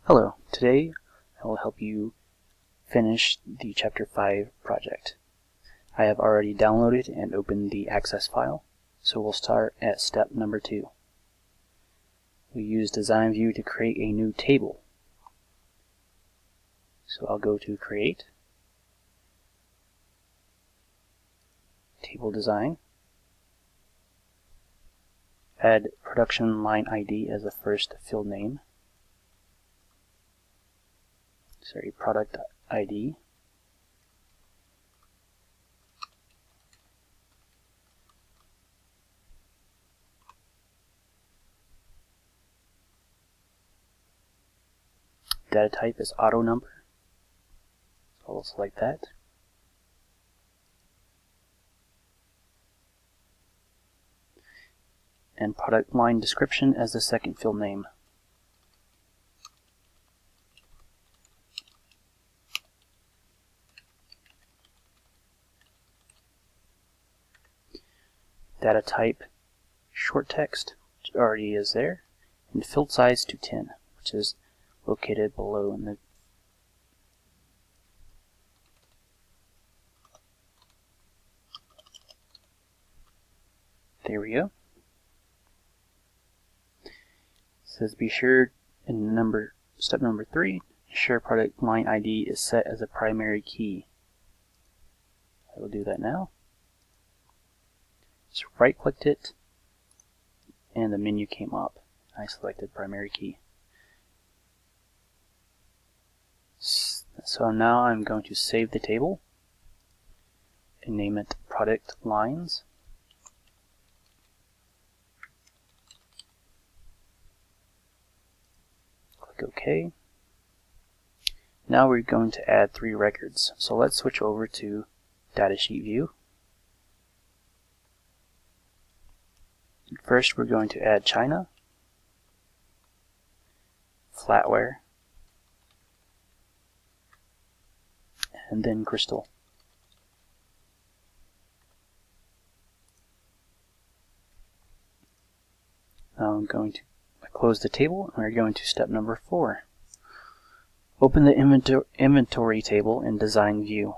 Hello, today I will help you finish the Chapter 5 project. I have already downloaded and opened the access file, so we'll start at step number 2. We use Design View to create a new table. So I'll go to Create, Table Design, add Production Line ID as the first field name, product ID, data type is auto number, so I'll select that. And product line description as the second field name. Data type short text, which already is there, and field size to 10, which is located below in the there we go. It says be sure in step number 3, ensure product line ID is set as a primary key. I will do that now. Just right-clicked it, and the menu came up. I selected primary key. So now I'm going to save the table and name it Product Lines. Click OK. Now we're going to add 3 records. So let's switch over to Datasheet View. First, we're going to add China, Flatware, and then Crystal. Now I'm going to close the table, and we're going to step number 4. Open the inventory table in Design View.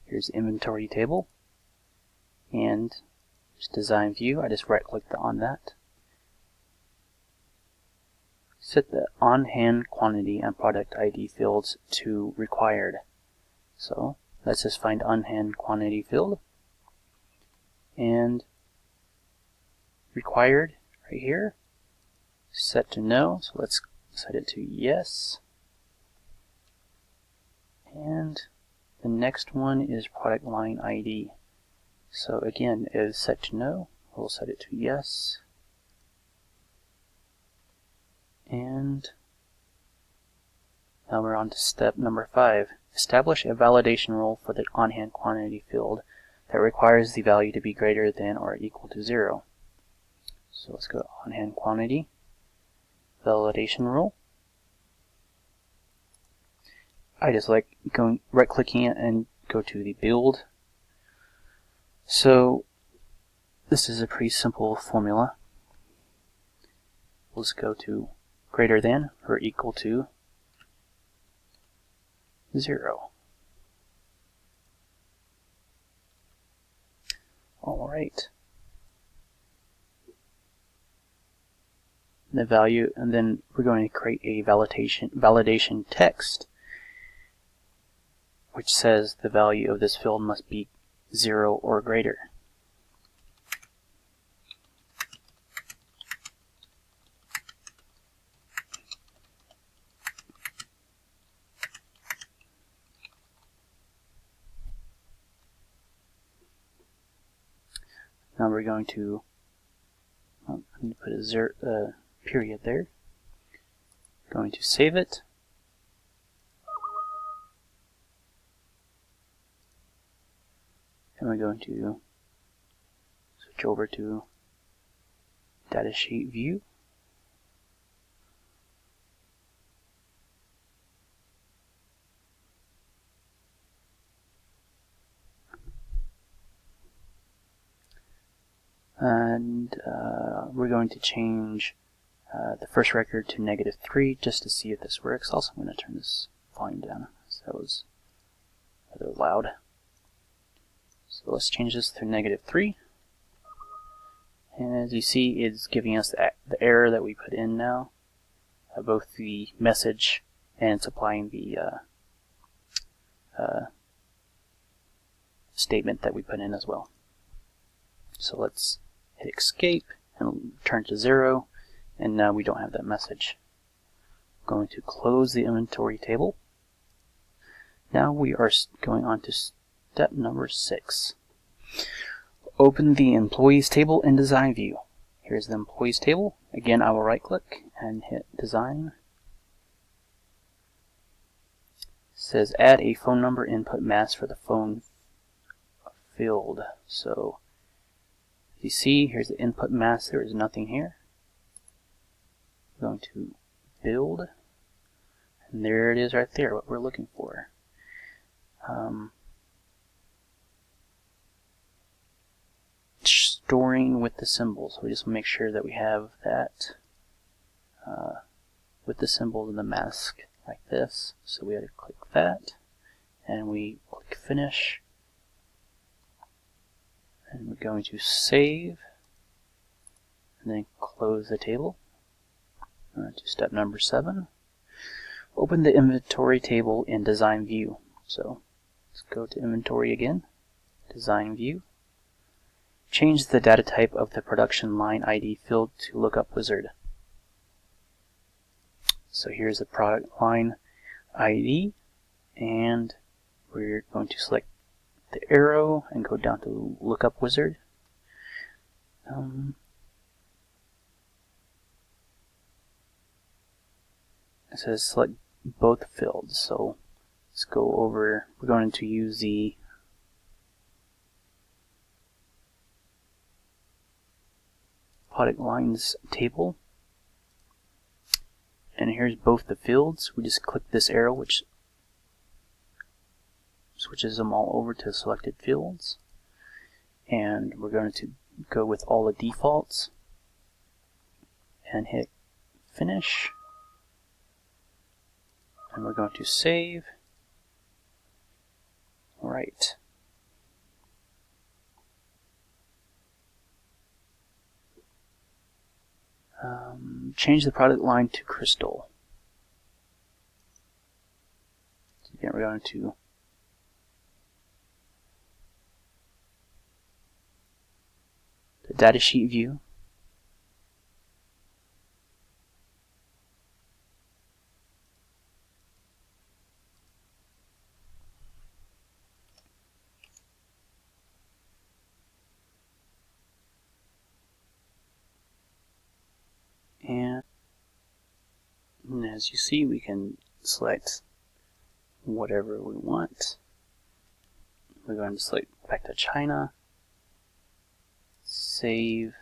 Here's the inventory table, and there's Design View. I just right-clicked on that. Set the on-hand quantity and product ID fields to required. So let's just find on-hand quantity field, and required right here, set to no, so let's set it to yes. And the next one is product line ID. So again, it is set to no, we'll set it to yes. And now we're on to step number 5. Establish a validation rule for the on-hand quantity field that requires the value to be greater than or equal to 0. So let's go on-hand quantity, validation rule. I just like right-clicking it and go to the build. So this is a pretty simple formula. Let's go to greater than or equal to 0. Alright. The value, and then we're going to create a validation text which says the value of this field must be 0 or greater. Now we're going to I'm going to put a period there. Going to save it. And we're going to switch over to Datasheet View. And we're going to change the first record to -3 just to see if this works. Also, I'm going to turn this volume down, so that was rather loud. So let's change this to -3. And as you see, it's giving us the error that we put in now, both the message and it's applying the statement that we put in as well. So let's hit escape and return to 0, and now we don't have that message. I'm going to close the inventory table. Now we are going on to step number 6. Open the employees table in design view. Here's the employees table. Again, I will right click and hit design. It says add a phone number input mask for the phone field. So you see, here's the input mask. There is nothing here. I'm going to build, and there it is right there, what we're looking for. Storing with the symbols. We just make sure that we have that with the symbol in the mask like this. So we have to click that, and we click finish, and we're going to save, and then close the table. To step number 7. Open the inventory table in design view. So let's go to inventory again, design view. Change the data type of the production line ID field to lookup wizard. So here's the product line ID, and we're going to select the arrow and go down to lookup wizard. It says select both fields, so let's go over. We're going to use the product lines table, and here's both the fields. We just click this arrow, which switches them all over to selected fields, and we're going to go with all the defaults and hit finish, and we're going to save. Right. Change the product line to crystal. So again, we're going to the datasheet view. And as you see, we can select whatever we want. We're going to select back to China, save,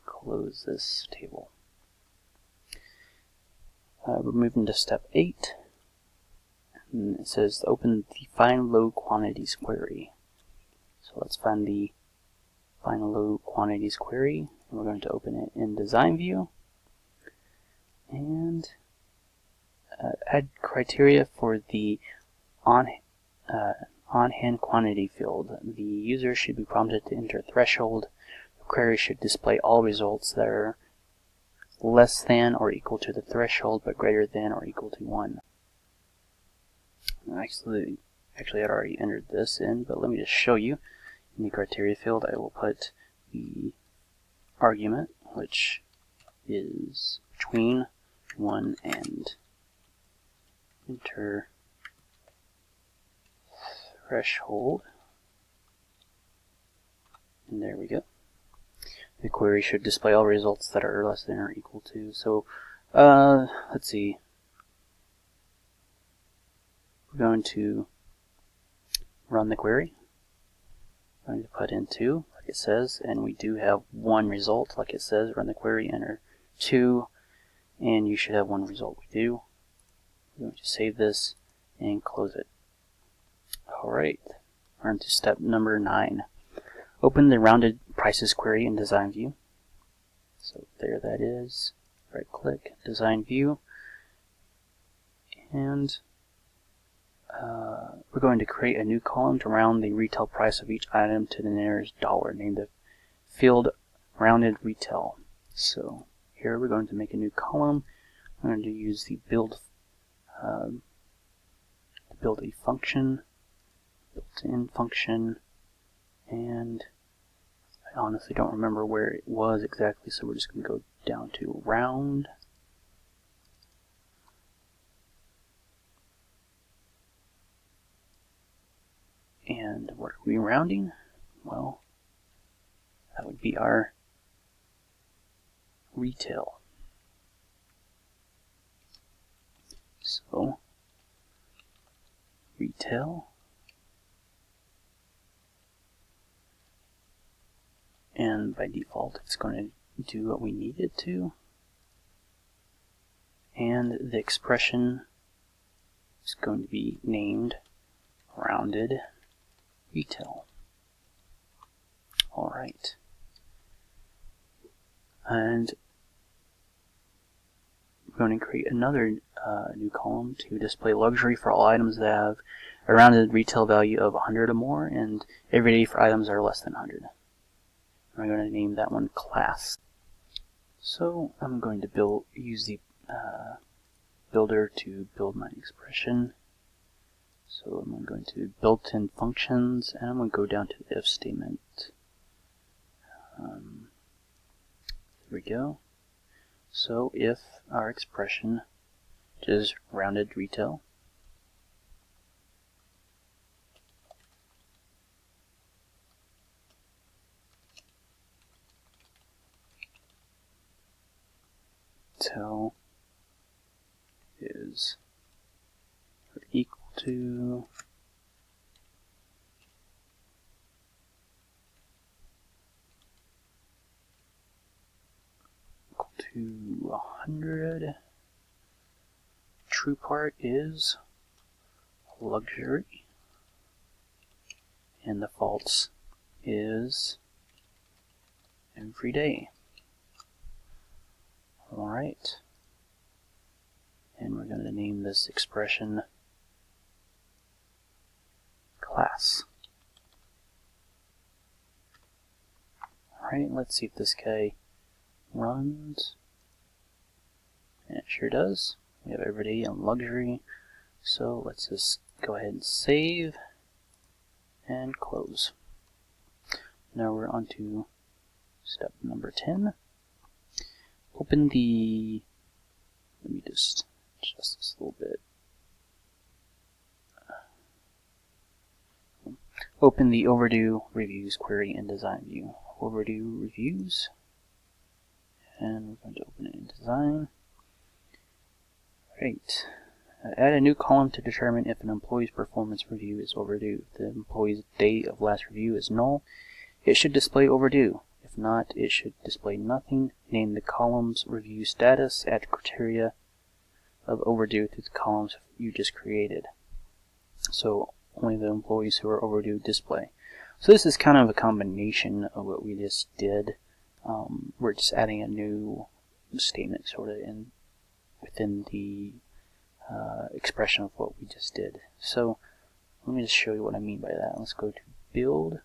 close this table. We're moving to step 8, and it says open the find low quantities query. So let's find the find low quantities query, and we're going to open it in design view. And add criteria for the on-hand quantity field. The user should be prompted to enter a threshold. The query should display all results that are less than or equal to the threshold, but greater than or equal to 1. Actually, I'd already entered this in, but let me just show you. In the criteria field, I will put the argument, which is between 1 and enter threshold, and there we go. The query should display all results that are less than or equal to. So let's see, we're going to run the query. I'm going to put in 2 like it says, and we do have 1 result like it says. Run the query, enter 2, and you should have 1 result. We do. We're going to save this and close it. Alright, we're on to step number 9. Open the rounded prices query in design view. So there that is. right click, design view, and we're going to create a new column to round the retail price of each item to the nearest dollar. Name the field rounded retail. So here we're going to make a new column. I'm going to use the build a function, built-in function, and I honestly don't remember where it was exactly, so we're just going to go down to round. And what are we rounding? Well, that would be our retail. So, retail, and by default it's going to do what we need it to, and the expression is going to be named rounded retail. Alright, and we're going to create another new column to display luxury for all items that have a rounded retail value of 100 or more, and everyday for items that are less than 100. I'm going to name that one class. So I'm going to use the builder to build my expression. So I'm going to built-in functions, and I'm going to go down to the if statement. There we go. So if our expression is rounded retail, retail is equal to equal to 100. True part is luxury, and the false is everyday. Alright, and we're going to name this expression class. Alright, let's see if this guy runs. And it sure does. We have everyday and luxury. So let's just go ahead and save and close. Now we're on to step number 10. Open the, let me just adjust this a little bit. Open the overdue reviews query in design view. Overdue reviews, and we're going to open it in design. Great. Add a new column to determine if an employee's performance review is overdue. If the employee's date of last review is null, it should display overdue. If not, it should display nothing. Name the column's review status. Add criteria of overdue to the columns you just created. So only the employees who are overdue display. So this is kind of a combination of what we just did. We're just adding a new statement sort of within the expression of what we just did. So let me just show you what I mean by that. Let's go to build,